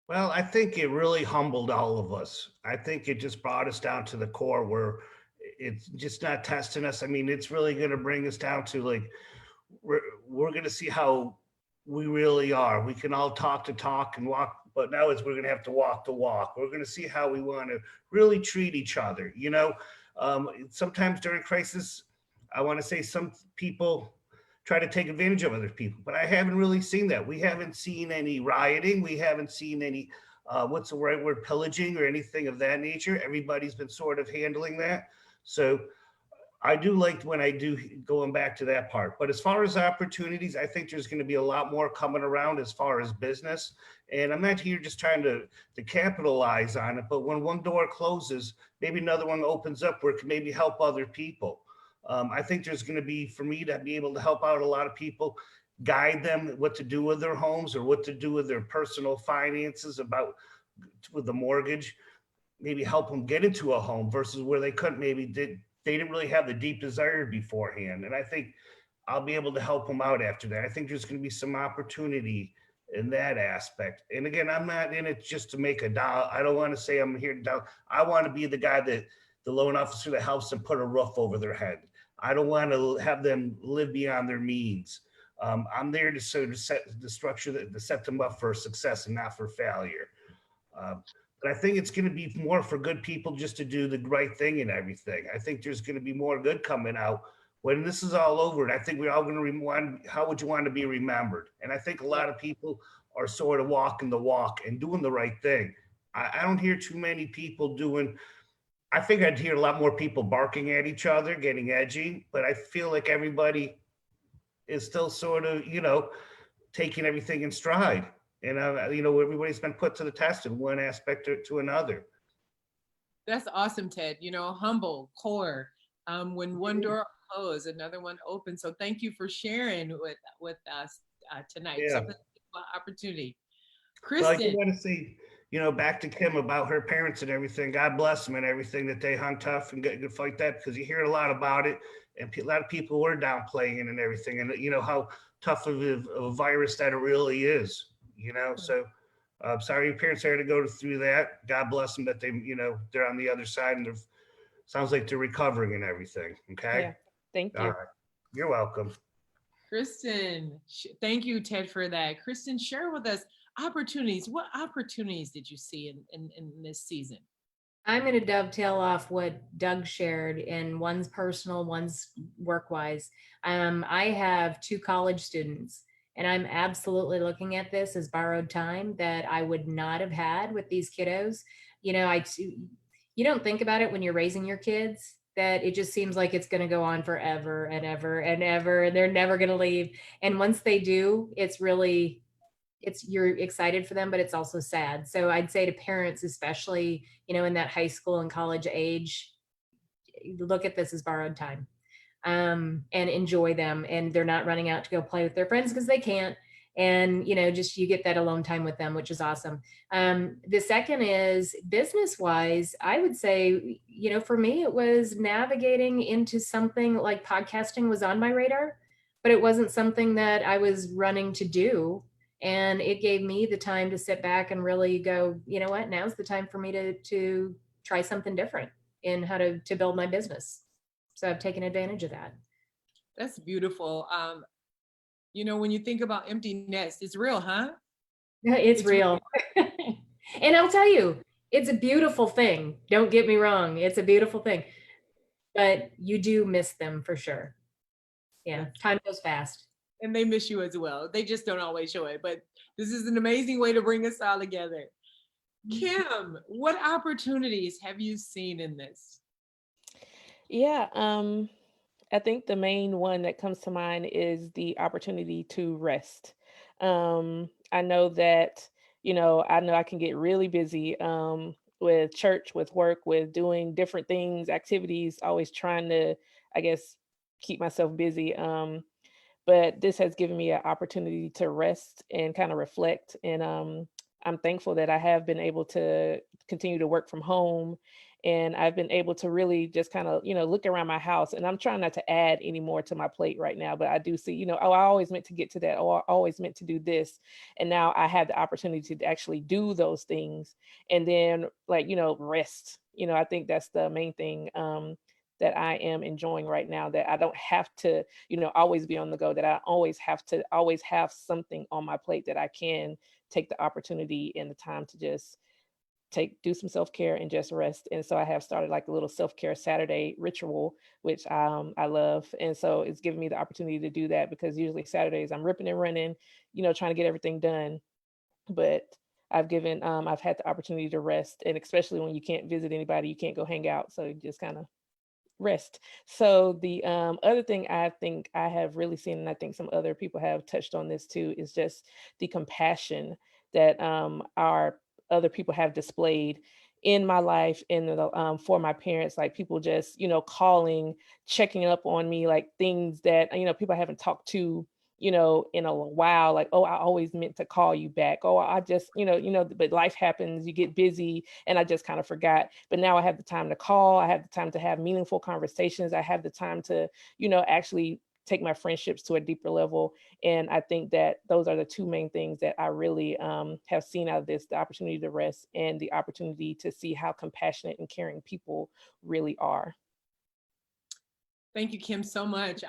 Well, I think it really humbled all of us. I think it just brought us down to the core where it's just not testing us. I mean, it's really going to bring us down to like, we're going to see how we really are. We can all talk the talk and walk, but now we're going to have to walk the walk. We're going to see how we want to really treat each other. Sometimes during crisis, I want to say some people try to take advantage of other people, but I haven't really seen that. We haven't seen any rioting. We haven't seen any, what's the right word, pillaging or anything of that nature. Everybody's been sort of handling that. So I do like when I do going back to that part. But as far as opportunities, I think there's going to be a lot more coming around as far as business. And I'm not here just trying to capitalize on it, but when one door closes, maybe another one opens up where it can maybe help other people. I think there's going to be, for me to be able to help out a lot of people, guide them what to do with their homes or what to do with their personal finances with the mortgage, maybe help them get into a home versus where they couldn't, they didn't really have the deep desire beforehand. And I think I'll be able to help them out after that. I think there's going to be some opportunity in that aspect. And again, I'm not in it just to make a dollar. I don't want to say I'm here to I want to be the guy the loan officer that helps them put a roof over their head. I don't want to have them live beyond their means. I'm there to sort of set the structure to set them up for success and not for failure. But I think it's going to be more for good people just to do the right thing and everything. I think there's going to be more good coming out when this is all over. And I think we're all going to how would you want to be remembered? And I think a lot of people are sort of walking the walk and doing the right thing. I don't hear too many people I think I'd hear a lot more people barking at each other, getting edgy, but I feel like everybody is still sort of, taking everything in stride. And, everybody's been put to the test in one aspect or to another. That's awesome, Ted. Humble, core. When one door closed, another one opened. So thank you for sharing with us tonight. Yeah. So that's an opportunity. Well, I do Kristen. want to say, back to Kim about her parents and everything. God bless them and everything that they hung tough and get fight that, because you hear a lot about it, and a lot of people were downplaying it and everything, and how tough of a virus that it really is. So I'm sorry your parents had to go through that. God bless them that they, they're on the other side and sounds like they're recovering and everything. Okay. Yeah, thank you. All right. You're welcome. Kristen, thank you, Ted, for that. Kristen, share with us opportunities. What opportunities did you see in this season? I'm going to dovetail off what Doug shared, and one's personal, one's work-wise. I have 2 college students, and I'm absolutely looking at this as borrowed time that I would not have had with these kiddos. You don't think about it when you're raising your kids, that it just seems like it's going to go on forever and ever and ever, and they're never going to leave. And once they do, you're excited for them, but it's also sad. So I'd say to parents, especially, in that high school and college age, look at this as borrowed time, and enjoy them. And they're not running out to go play with their friends because they can't. And, just you get that alone time with them, which is awesome. The second is business wise, I would say, for me, it was navigating into something like podcasting was on my radar, but it wasn't something that I was running to do. And it gave me the time to sit back and really go, you know what, now's the time for me to try something different in how to build my business. So I've taken advantage of that. That's beautiful. When you think about empty nest, it's real, huh? It's real. And I'll tell you, it's a beautiful thing. Don't get me wrong. It's a beautiful thing, but you do miss them for sure. Yeah. Time goes fast. And they miss you as well. They just don't always show it, but this is an amazing way to bring us all together. Kim, what opportunities have you seen in this? Yeah, I think the main one that comes to mind is the opportunity to rest. I know that, I know I can get really busy with church, with work, with doing different things, activities, always trying to, I guess, keep myself busy. But this has given me an opportunity to rest and kind of reflect. And I'm thankful that I have been able to continue to work from home. And I've been able to really just kind of, look around my house. And I'm trying not to add any more to my plate right now. But I do see, oh, I always meant to get to that. Oh, I always meant to do this. And now I have the opportunity to actually do those things. And then rest. I think that's the main thing. That I am enjoying right now, that I don't have to, always be on the go, that I always have something on my plate that I can take the opportunity and the time to just do some self-care and just rest. And so I have started like a little self-care Saturday ritual, which I love. And so it's given me the opportunity to do that, because usually Saturdays I'm ripping and running, trying to get everything done. But I've had the opportunity to rest. And especially when you can't visit anybody, you can't go hang out. So you just kind of rest. So the other thing I think I have really seen, and I think some other people have touched on this too, is just the compassion that our other people have displayed in my life, and for my parents, like people just calling, checking up on me, like things that people I haven't talked to in a while, like, oh, I always meant to call you back. Oh, I just, but life happens, you get busy, and I just kind of forgot. But now I have the time to call, I have the time to have meaningful conversations, I have the time to, actually take my friendships to a deeper level. And I think that those are the two main things that I really have seen out of this: the opportunity to rest and the opportunity to see how compassionate and caring people really are. Thank you, Kim, so much.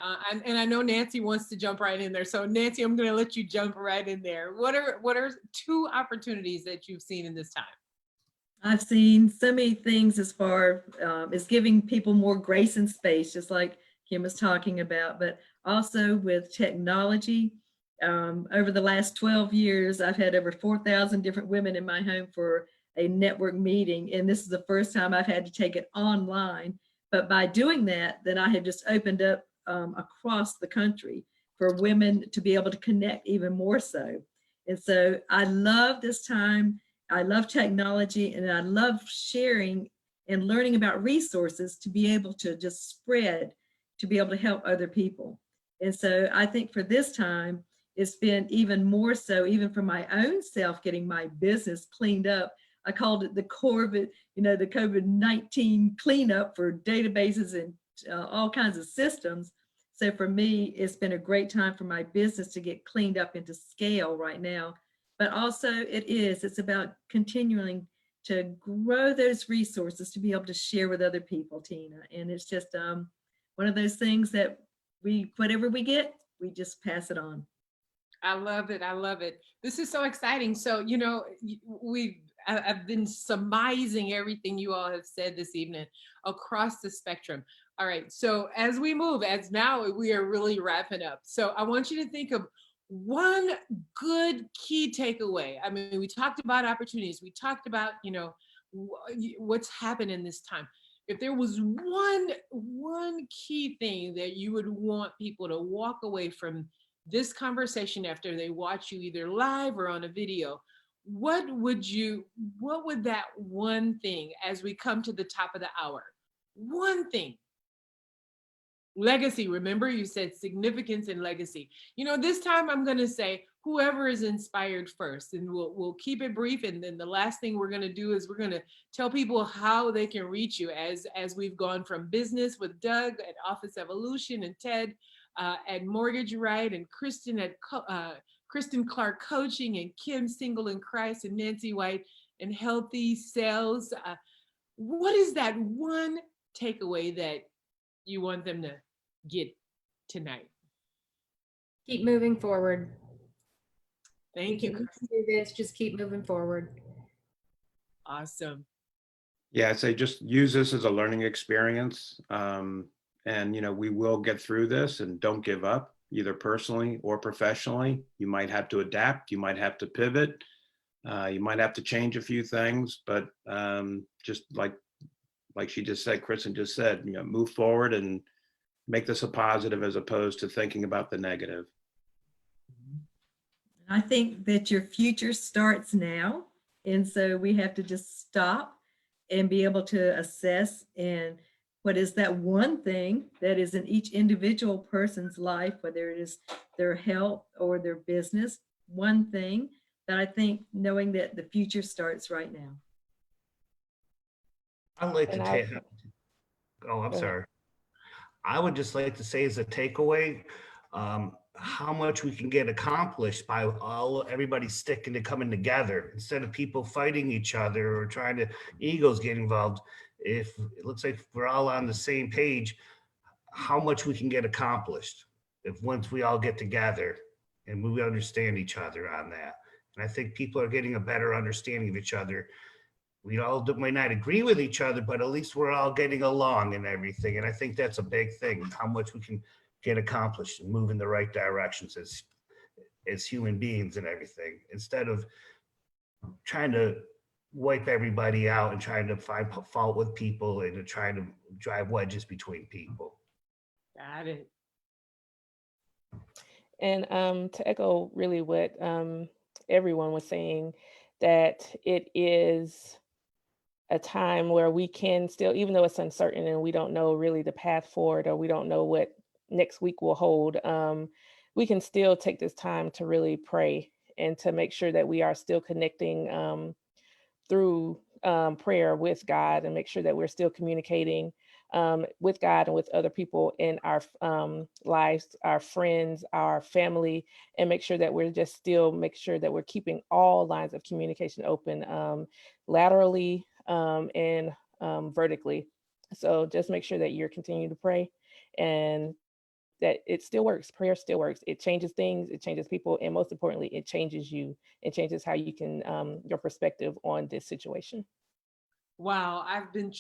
And I know Nancy wants to jump right in there. So Nancy, I'm going to let you jump right in there. What are two opportunities that you've seen in this time? I've seen so many things as far as giving people more grace and space, just like Kim was talking about, but also with technology. Over the last 12 years, I've had over 4,000 different women in my home for a network meeting. And this is the first time I've had to take it online. But by doing that, then I have just opened up across the country for women to be able to connect even more so. And so I love this time. I love technology, and I love sharing and learning about resources to be able to just spread, to be able to help other people. And so I think for this time, it's been even more so, even for my own self, getting my business cleaned up. I called it the the COVID-19 cleanup for databases and all kinds of systems. So for me, it's been a great time for my business to get cleaned up into scale right now. But also it's about continuing to grow those resources to be able to share with other people, Tina. And it's just one of those things that whatever we get, we just pass it on. I love it. I love it. This is so exciting. So, I've been surmising everything you all have said this evening across the spectrum. All right. So as we move, as now we are really wrapping up. So I want you to think of one good key takeaway. I mean, we talked about opportunities. We talked about, what's happened in this time. if there was one key thing that you would want people to walk away from this conversation after they watch you either live or on a video, what would that one thing, as we come to the top of the hour, one thing? Legacy. Remember, you said significance and legacy. This time I'm going to say whoever is inspired first, and we'll keep it brief. And then the last thing we're going to do is we're going to tell people how they can reach you as we've gone from business with Doug at Office Evolution, and Ted at Mortgage Right, and Kristen at Kristen Clark Coaching, and Kim Single in Christ, and Nancy White and Healthy Sales. What is that one takeaway that you want them to get tonight? Keep moving forward. Thank You you. can do this. Just keep moving forward. Awesome. Yeah, I'd say just use this as a learning experience. And, we will get through this, and don't give up, either personally or professionally. You might have to adapt. You might have to pivot. You might have to change a few things, but just like she just said, Kristen just said, move forward and make this a positive as opposed to thinking about the negative. I think that your future starts now. And so we have to just stop and be able to assess and what is that one thing that is in each individual person's life, whether it is their health or their business, one thing that I think knowing that the future starts right now. I'd like to And take, I- oh, I'm Go ahead. sorry. I would just like to say as a takeaway, how much we can get accomplished by everybody sticking to coming together instead of people fighting each other or trying to egos get involved. If it looks like we're all on the same page, how much we can get accomplished if once we all get together and we understand each other on that. And I think people are getting a better understanding of each other. We all might not agree with each other, but at least we're all getting along and everything. And I think that's a big thing, how much we can get accomplished and move in the right directions as human beings and everything, instead of trying to wipe everybody out and trying to find fault with people and to try to drive wedges between people. Got it. And to echo really what everyone was saying, that it is a time where we can still, even though it's uncertain and we don't know really the path forward, or we don't know what next week will hold, we can still take this time to really pray and to make sure that we are still connecting through prayer with God, and make sure that we're still communicating with God and with other people in our lives, our friends, our family, and make sure that we're just still make sure that we're keeping all lines of communication open, laterally and vertically. So just make sure that you're continuing to pray, and that it still works. Prayer still works. It changes things, it changes people, and most importantly, it changes you. It changes how you can your perspective on this situation. Wow, I've been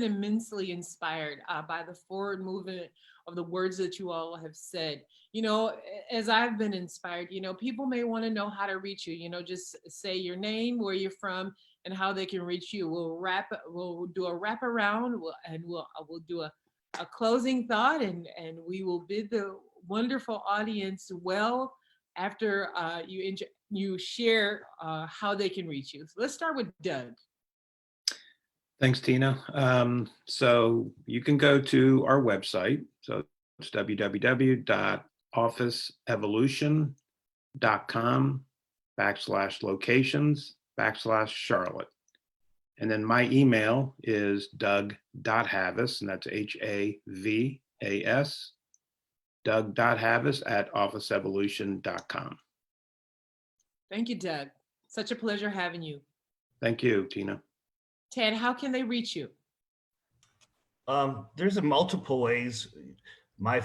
immensely inspired by the forward movement of the words that you all have said. As I've been inspired, people may want to know how to reach you. Just say your name, where you're from, and how they can reach you. We'll do a wraparound, we'll do a closing thought, and we will bid the wonderful audience well after you share how they can reach you. So let's start with Doug. Thanks, Tina. So you can go to our website. So it's www.officeevolution.com/locations/Charlotte. And then my email is doug.havas, and that's HAVAS, doug.havas@officeevolution.com. Thank you, Doug. Such a pleasure having you. Thank you, Tina. Ted, how can they reach you? There's a multiple ways. My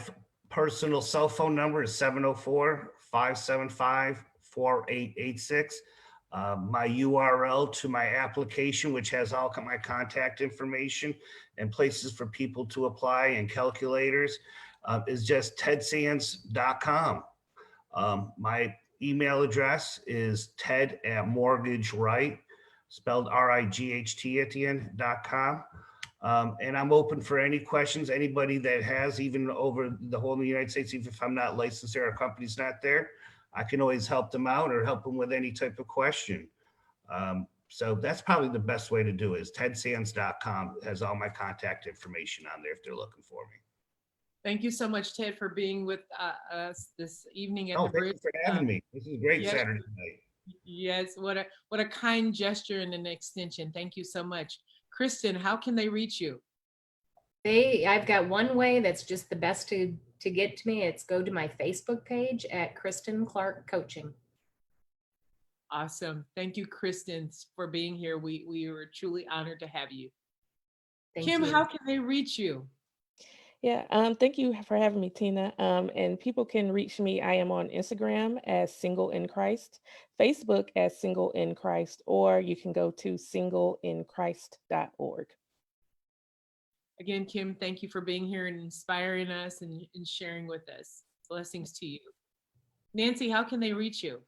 personal cell phone number is 704-575-4886. My URL to my application, which has all my contact information and places for people to apply and calculators, is just tedsands.com. My email address is ted@mortgageright, spelled RIGHT at the end, .com. And I'm open for any questions, anybody that has, even over the whole of the United States, even if I'm not licensed there, our company's not there, I can always help them out or help them with any type of question. So that's probably the best way to do it is tedsands.com has all my contact information on there if they're looking for me. Thank you so much, Ted, for being with us this evening at Oh, the thank bridge. you for having me. This is a great yes. Saturday night. Yes, what a kind gesture and an extension. Thank you so much. Kristen, how can they reach you? I've got one way that's just the best to get to me. It's go to my Facebook page at Kristen Clark Coaching. Awesome. Thank you, Kristen, for being here. We were truly honored to have you. Thank Kim, you. how can they reach you? Yeah, thank you for having me, Tina. And people can reach me. I am on Instagram as Single in Christ, Facebook as Single in Christ, or you can go to singleinchrist.org. Again, Kim, thank you for being here and inspiring us and sharing with us. Blessings to you. Nancy, how can they reach you?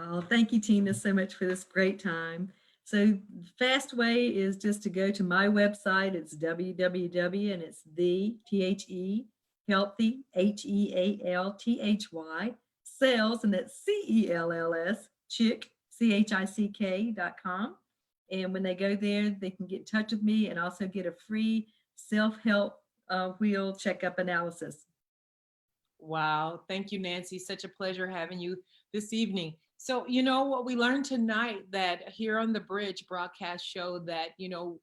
Oh, thank you, Tina, so much for this great time. So fast way is just to go to my website. It's www and it's healthy, HEALTHY, sales, and that's CELLS, chick, CHICK.com. And when they go there, they can get in touch with me and also get a free self-help wheel checkup analysis. Wow. Thank you, Nancy. Such a pleasure having you this evening. So, you know what we learned tonight, that here on the Bridge broadcast show, that, you know,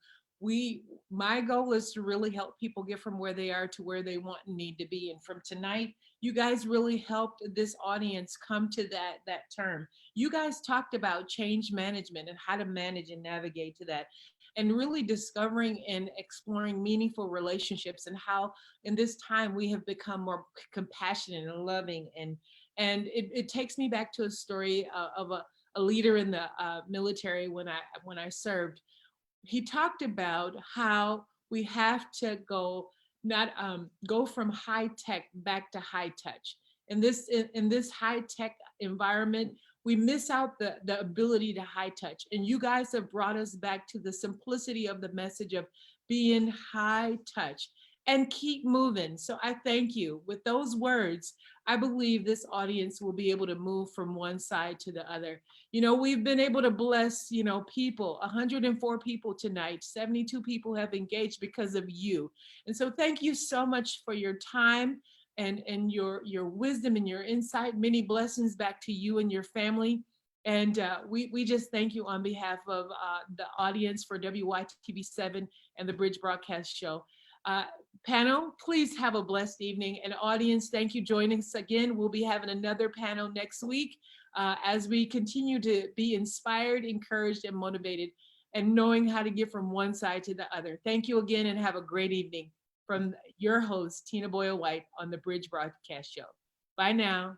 my goal is to really help people get from where they are to where they want and need to be. And from tonight, you guys really helped this audience come to that term. You guys talked about change management and how to manage and navigate to that, and really discovering and exploring meaningful relationships, and how in this time we have become more compassionate and loving. And it takes me back to a story of a leader in the military when I served. He talked about how we have to go from high tech back to high touch. In this high tech environment, we miss out the ability to high touch. And you guys have brought us back to the simplicity of the message of being high touch and keep moving. So I thank you. With those words, I believe this audience will be able to move from one side to the other. You know, we've been able to bless, you know, people, 104 people tonight, 72 people have engaged because of you. And so thank you so much for your time and your wisdom and your insight. Many blessings back to you and your family. And we just thank you on behalf of the audience for WYTV7 and the Bridge Broadcast Show. Panel, please have a blessed evening. And audience, thank you for joining us again. We'll be having another panel next week as we continue to be inspired, encouraged, and motivated, and knowing how to get from one side to the other. Thank you again, and have a great evening from your host, Tina Boyle White, on the Bridge Broadcast Show. Bye now.